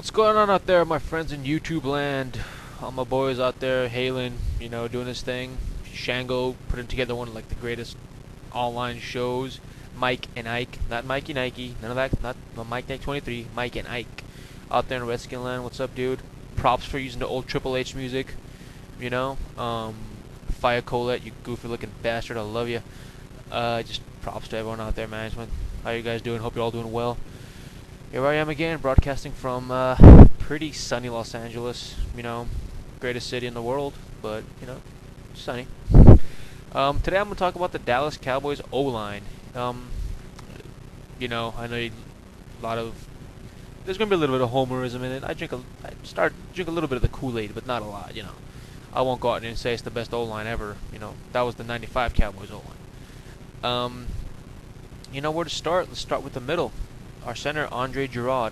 What's going on out there, my friends in YouTube land? All my boys out there, Halen, doing his thing. Shango putting together one of like the greatest online shows. Mike and Ike, not Mikey Nike, none of that, not no Mike Nike 23, Mike and Ike, out there in Redskin land. What's up, dude? Props for using the old Triple H music. You know, Fire Colette, you goofy looking bastard, I love you. Just props to everyone out there, management. How you guys doing? Hope you're all doing well. Here I am again, broadcasting from pretty sunny Los Angeles. Greatest city in the world, but sunny. Today I'm gonna talk about the Dallas Cowboys O line. I know a lot of there's gonna be a little bit of homerism in it. I start drink a little bit of the Kool-Aid, but not a lot. I won't go out and say it's the best O line ever. That was the '95 Cowboys O line. Where to start? Let's start with the middle. Our center, Andre Girard.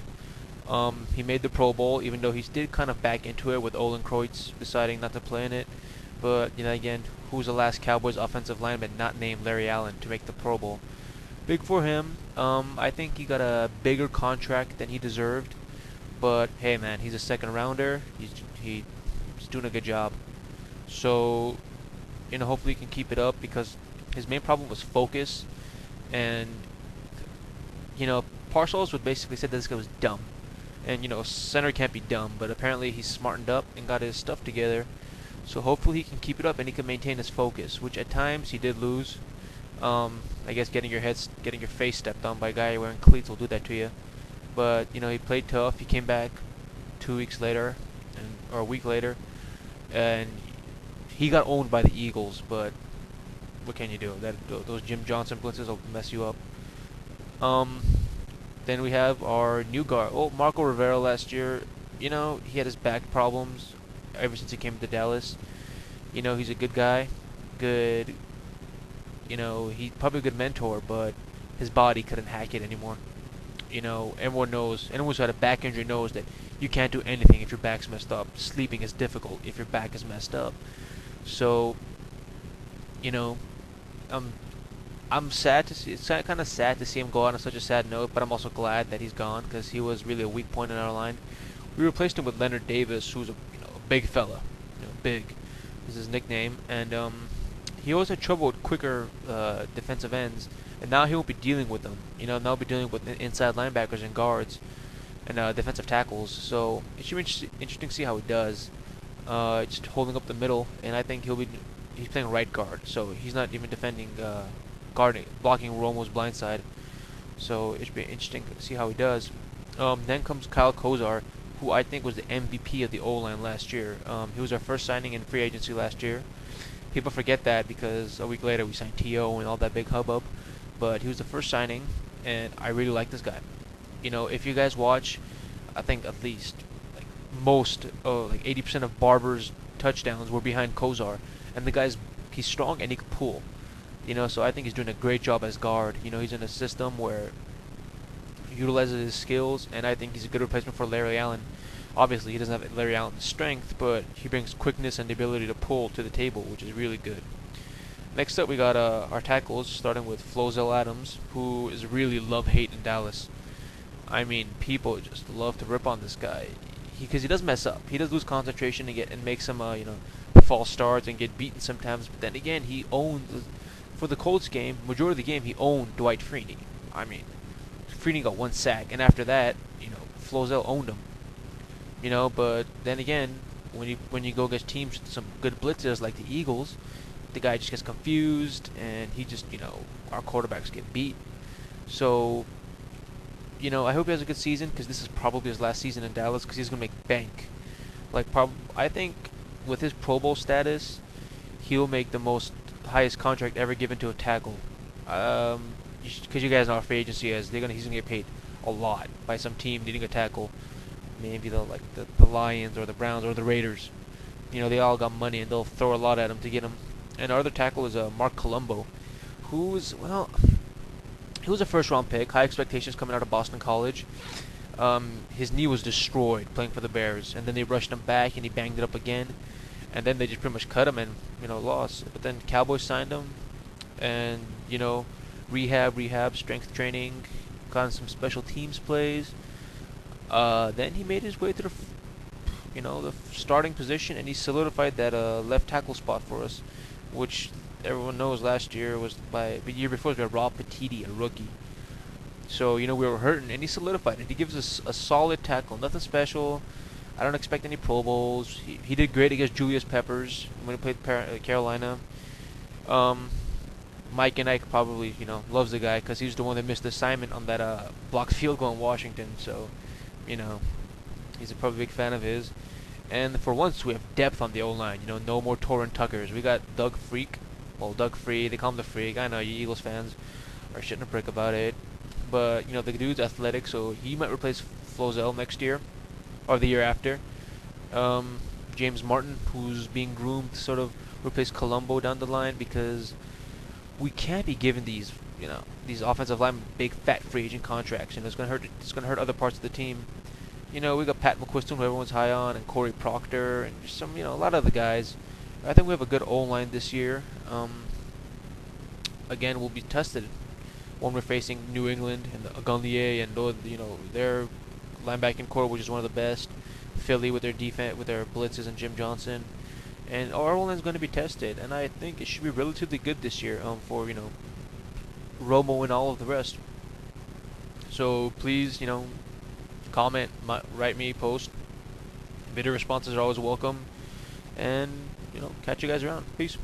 He made the Pro Bowl, even though he did kind of back into it with Olin Kreutz deciding not to play in it. But, again, who was the last Cowboys offensive lineman not named Larry Allen to make the Pro Bowl? Big for him. I think he got a bigger contract than he deserved. But, hey, man, he's a second rounder. He's doing a good job. So, hopefully he can keep it up because his main problem was focus. And, Parcells would basically say that this guy was dumb. And, center can't be dumb, but apparently he's smartened up and got his stuff together. So hopefully he can keep it up and he can maintain his focus, which at times he did lose. I guess getting your face stepped on by a guy wearing cleats will do that to you. But, he played tough. He came back 2 weeks later, or a week later, and he got owned by the Eagles, but what can you do? Those Jim Johnson blitzes will mess you up. Then we have our new guard. Oh, Marco Rivera last year. He had his back problems ever since he came to Dallas. He's a good guy. Good. He's probably a good mentor, but his body couldn't hack it anymore. Everyone knows. Anyone who's had a back injury knows that you can't do anything if your back's messed up. Sleeping is difficult if your back is messed up. So, I'm sad to see. It's kind of sad to see him go out on such a sad note, but I'm also glad that he's gone because he was really a weak point in our line. We replaced him with Leonard Davis, who's a big fella, big is his nickname, and he always had trouble with quicker defensive ends, and now he won't be dealing with them. Now he'll be dealing with inside linebackers and guards and defensive tackles. So it should be interesting to see how he does. Just holding up the middle, and I think he's playing right guard, so he's not even defending. Blocking Romo's blindside. So it should be interesting to see how he does. Then comes Kyle Kozar, who I think was the MVP of the O-line last year. He was our first signing in free agency last year. People forget that because a week later we signed T.O. and all that big hubbub. But he was the first signing, and I really like this guy. If you guys watch, I think at least like 80% of Barber's touchdowns were behind Kozar. And he's strong and he can pull. So I think he's doing a great job as guard. He's in a system where he utilizes his skills, and I think he's a good replacement for Larry Allen. Obviously, he doesn't have Larry Allen's strength, but he brings quickness and the ability to pull to the table, which is really good. Next up, we got our tackles, starting with Flozell Adams, who is really love-hate in Dallas. I mean, people just love to rip on this guy because he does mess up. He does lose concentration and make some false starts and get beaten sometimes. But then again, he owns. For the Colts game, majority of the game, he owned Dwight Freeney. I mean, Freeney got one sack, and after that, Flozell owned him. But then again, when you go against teams with some good blitzers like the Eagles, the guy just gets confused, and he just, our quarterbacks get beat. So, I hope he has a good season, because this is probably his last season in Dallas, because he's going to make bank. I think with his Pro Bowl status, he'll make the highest contract ever given to a tackle. Because you guys know how free agency is, he's gonna get paid a lot by some team needing a tackle. Maybe the Lions or the Browns or the Raiders. They all got money and they'll throw a lot at him to get him. And our other tackle is Mark Colombo, he was a first round pick, high expectations coming out of Boston College. His knee was destroyed playing for the Bears, and then they rushed him back and he banged it up again. And then they just pretty much cut him and, lost. But then Cowboys signed him and, rehab, strength training, got some special teams plays. Then he made his way to the starting position, and he solidified that left tackle spot for us, which everyone knows last year was the year before we had Rob Petiti, a rookie. So we were hurting, and he solidified it. He gives us a solid tackle, nothing special. I don't expect any Pro Bowls. He did great against Julius Peppers when he played Carolina. Um, Mike and Ike probably loves the guy because he's the one that missed the assignment on that blocked field goal in Washington. So you know he's a probably big fan of his. And for once, we have depth on the O-line. No more Torrin Tuckers. We got Doug Freak. Well, Doug Free. They call him the Freak. I know you Eagles fans are shitting a brick about it. But, the dude's athletic, so he might replace Flozell next year. Or the year after. James Martin, who's being groomed to sort of replace Colombo down the line, because we can't be giving these offensive linemen big fat free agent contracts. It's gonna hurt. It's gonna hurt other parts of the team. We got Pat McQuiston, who everyone's high on, and Corey Proctor, and just a lot of the guys. I think we have a good O-line this year. Again, we'll be tested when we're facing New England and Agunlier and their linebacking core, which is one of the best. Philly with their defense, with their blitzes, and Jim Johnson, and our O-line is going to be tested. And I think it should be relatively good this year. For Romo and all of the rest. So please, comment, write me, post. Video responses are always welcome. And, catch you guys around. Peace.